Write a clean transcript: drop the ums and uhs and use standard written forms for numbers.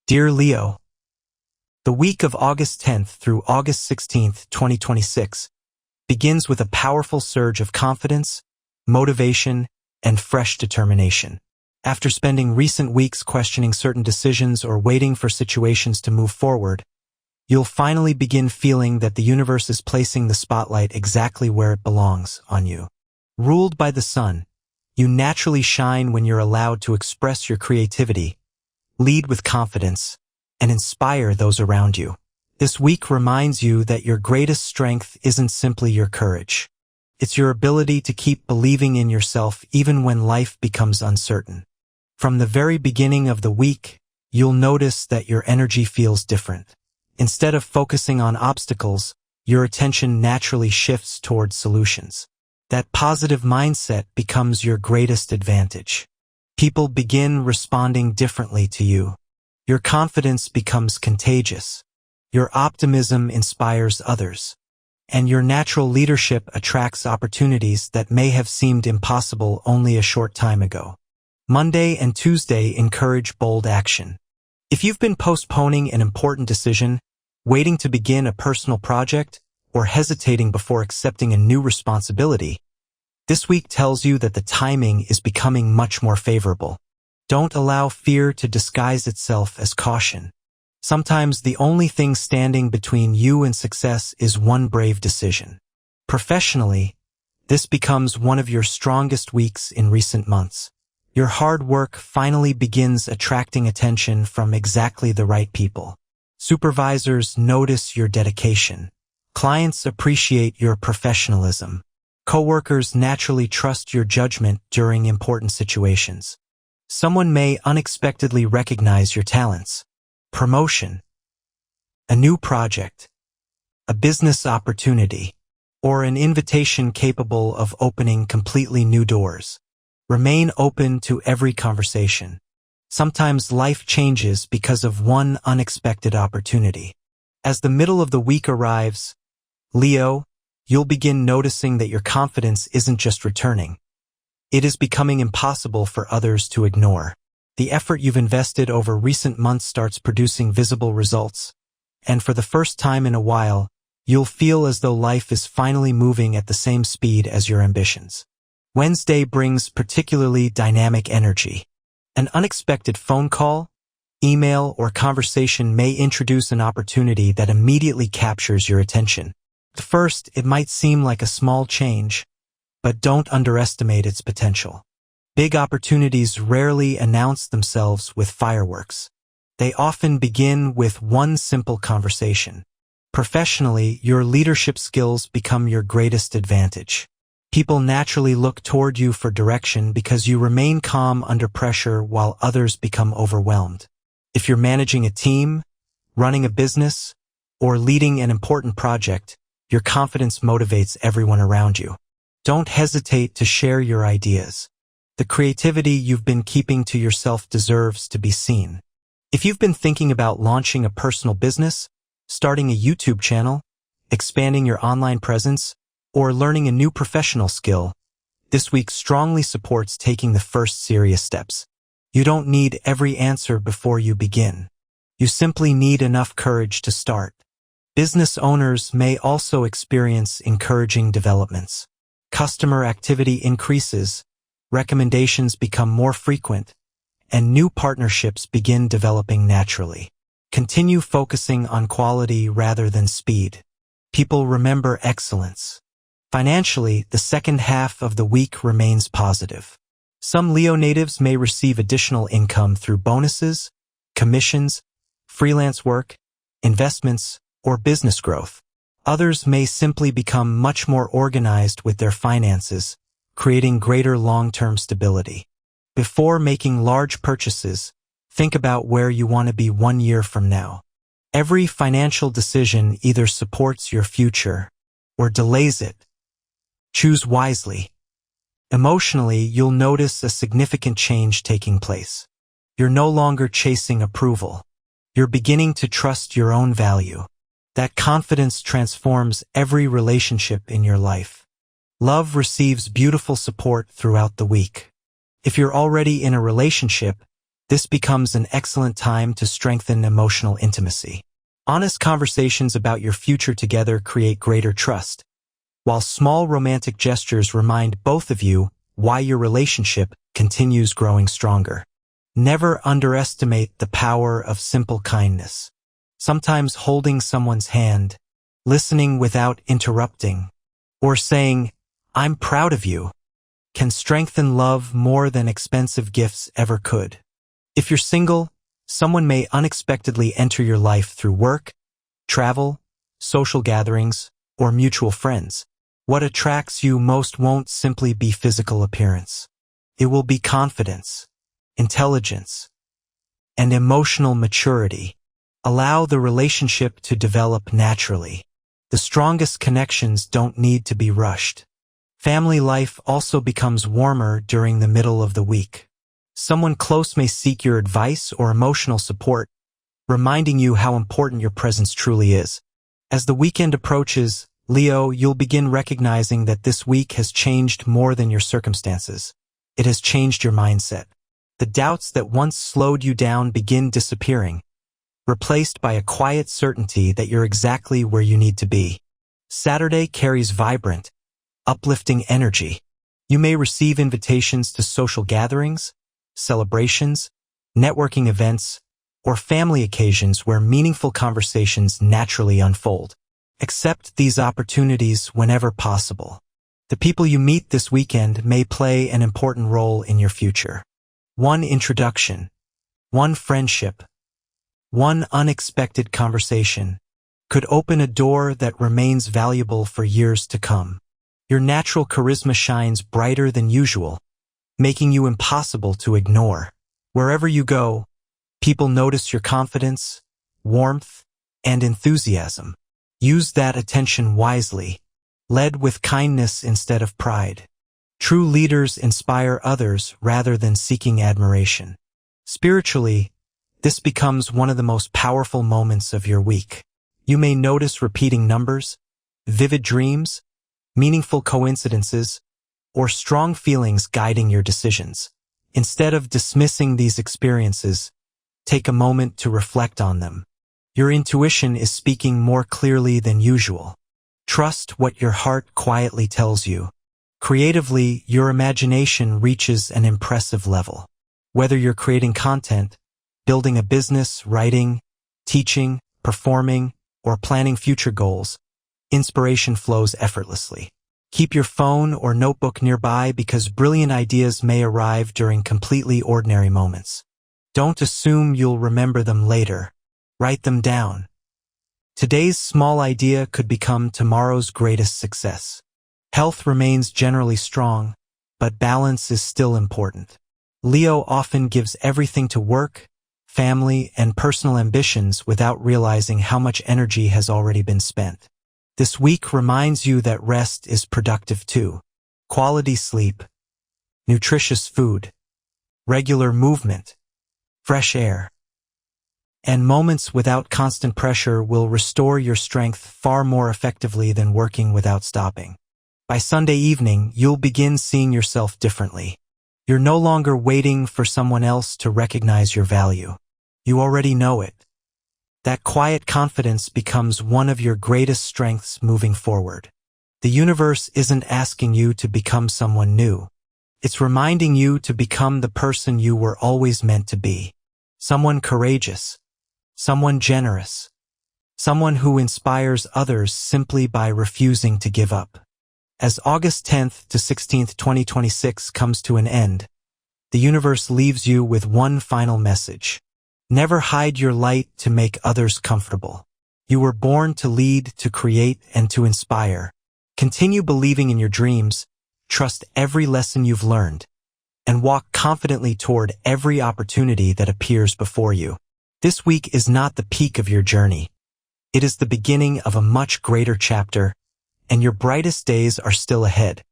Dear Leo, the week of August 10th through August 16th, 2026, begins with a powerful surge of confidence, motivation, and fresh determination. After spending recent weeks questioning certain decisions or waiting for situations to move forward, you'll finally begin feeling that the universe is placing the spotlight exactly where it belongs, on you. Ruled by the sun, you naturally shine when you're allowed to express your creativity, lead with confidence, and inspire those around you. This week reminds you that your greatest strength isn't simply your courage. It's your ability to keep believing in yourself even when life becomes uncertain. From the very beginning of the week, you'll notice that your energy feels different. Instead of focusing on obstacles, your attention naturally shifts towards solutions. That positive mindset becomes your greatest advantage. People begin responding differently to you. Your confidence becomes contagious. Your optimism inspires others. And your natural leadership attracts opportunities that may have seemed impossible only a short time ago. Monday and Tuesday encourage bold action. If you've been postponing an important decision, waiting to begin a personal project, or hesitating before accepting a new responsibility, this week tells you that the timing is becoming much more favorable. Don't allow fear to disguise itself as caution. Sometimes the only thing standing between you and success is one brave decision. Professionally, this becomes one of your strongest weeks in recent months. Your hard work finally begins attracting attention from exactly the right people. Supervisors notice your dedication. Clients appreciate your professionalism. Coworkers naturally trust your judgment during important situations. Someone may unexpectedly recognize your talents. Promotion, a new project, a business opportunity, or an invitation capable of opening completely new doors. Remain open to every conversation. Sometimes life changes because of one unexpected opportunity. As the middle of the week arrives, Leo, you'll begin noticing that your confidence isn't just returning. It is becoming impossible for others to ignore. The effort you've invested over recent months starts producing visible results, and for the first time in a while, you'll feel as though life is finally moving at the same speed as your ambitions. Wednesday brings particularly dynamic energy. An unexpected phone call, email, or conversation may introduce an opportunity that immediately captures your attention. At first, it might seem like a small change, but don't underestimate its potential. Big opportunities rarely announce themselves with fireworks. They often begin with one simple conversation. Professionally, your leadership skills become your greatest advantage. People naturally look toward you for direction because you remain calm under pressure while others become overwhelmed. If you're managing a team, running a business, or leading an important project, your confidence motivates everyone around you. Don't hesitate to share your ideas. The creativity you've been keeping to yourself deserves to be seen. If you've been thinking about launching a personal business, starting a YouTube channel, expanding your online presence, or learning a new professional skill, this week strongly supports taking the first serious steps. You don't need every answer before you begin. You simply need enough courage to start. Business owners may also experience encouraging developments. Customer activity increases, recommendations become more frequent, and new partnerships begin developing naturally. Continue focusing on quality rather than speed. People remember excellence. Financially, the second half of the week remains positive. Some Leo natives may receive additional income through bonuses, commissions, freelance work, investments, or business growth. Others may simply become much more organized with their finances, creating greater long-term stability. Before making large purchases, think about where you want to be 1 year from now. Every financial decision either supports your future or delays it. Choose wisely. Emotionally, you'll notice a significant change taking place. You're no longer chasing approval. You're beginning to trust your own value. That confidence transforms every relationship in your life. Love receives beautiful support throughout the week. If you're already in a relationship, This becomes an excellent time to strengthen emotional intimacy. Honest conversations about your future together create greater trust, while small romantic gestures remind both of you why your relationship continues growing stronger. Never underestimate the power of simple kindness. Sometimes holding someone's hand, listening without interrupting, or saying, "I'm proud of you," can strengthen love more than expensive gifts ever could. If you're single, someone may unexpectedly enter your life through work, travel, social gatherings, or mutual friends. What attracts you most won't simply be physical appearance. It will be confidence, intelligence, and emotional maturity. Allow the relationship to develop naturally. The strongest connections don't need to be rushed. Family life also becomes warmer during the middle of the week. Someone close may seek your advice or emotional support, reminding you how important your presence truly is. As the weekend approaches, Leo, you'll begin recognizing that this week has changed more than your circumstances. It has changed your mindset. The doubts that once slowed you down begin disappearing, replaced by a quiet certainty that you're exactly where you need to be. Saturday carries vibrant, uplifting energy. You may receive invitations to social gatherings, celebrations, networking events, or family occasions where meaningful conversations naturally unfold. Accept these opportunities whenever possible. The people you meet this weekend may play an important role in your future. One introduction, one friendship, one unexpected conversation could open a door that remains valuable for years to come. Your natural charisma shines brighter than usual, making you impossible to ignore. Wherever you go, people notice your confidence, warmth, and enthusiasm. Use that attention wisely, led with kindness instead of pride. True leaders inspire others rather than seeking admiration. Spiritually, this becomes one of the most powerful moments of your week. You may notice repeating numbers, vivid dreams, meaningful coincidences, or strong feelings guiding your decisions. Instead of dismissing these experiences, take a moment to reflect on them. Your intuition is speaking more clearly than usual. Trust what your heart quietly tells you. Creatively, your imagination reaches an impressive level. Whether you're creating content, building a business, writing, teaching, performing, or planning future goals, inspiration flows effortlessly. Keep your phone or notebook nearby because brilliant ideas may arrive during completely ordinary moments. Don't assume you'll remember them later. Write them down. Today's small idea could become tomorrow's greatest success. Health remains generally strong, but balance is still important. Leo often gives everything to work, family, and personal ambitions without realizing how much energy has already been spent. This week reminds you that rest is productive too. Quality sleep, nutritious food, regular movement, fresh air, and moments without constant pressure will restore your strength far more effectively than working without stopping. By Sunday evening, you'll begin seeing yourself differently. You're no longer waiting for someone else to recognize your value. You already know it. That quiet confidence becomes one of your greatest strengths moving forward. The universe isn't asking you to become someone new. It's reminding you to become the person you were always meant to be. Someone courageous, someone generous, someone who inspires others simply by refusing to give up. As August 10th to 16th, 2026 comes to an end, the universe leaves you with one final message. Never hide your light to make others comfortable. You were born to lead, to create, and to inspire. Continue believing in your dreams, trust every lesson you've learned, and walk confidently toward every opportunity that appears before you. This week is not the peak of your journey. It is the beginning of a much greater chapter, and your brightest days are still ahead.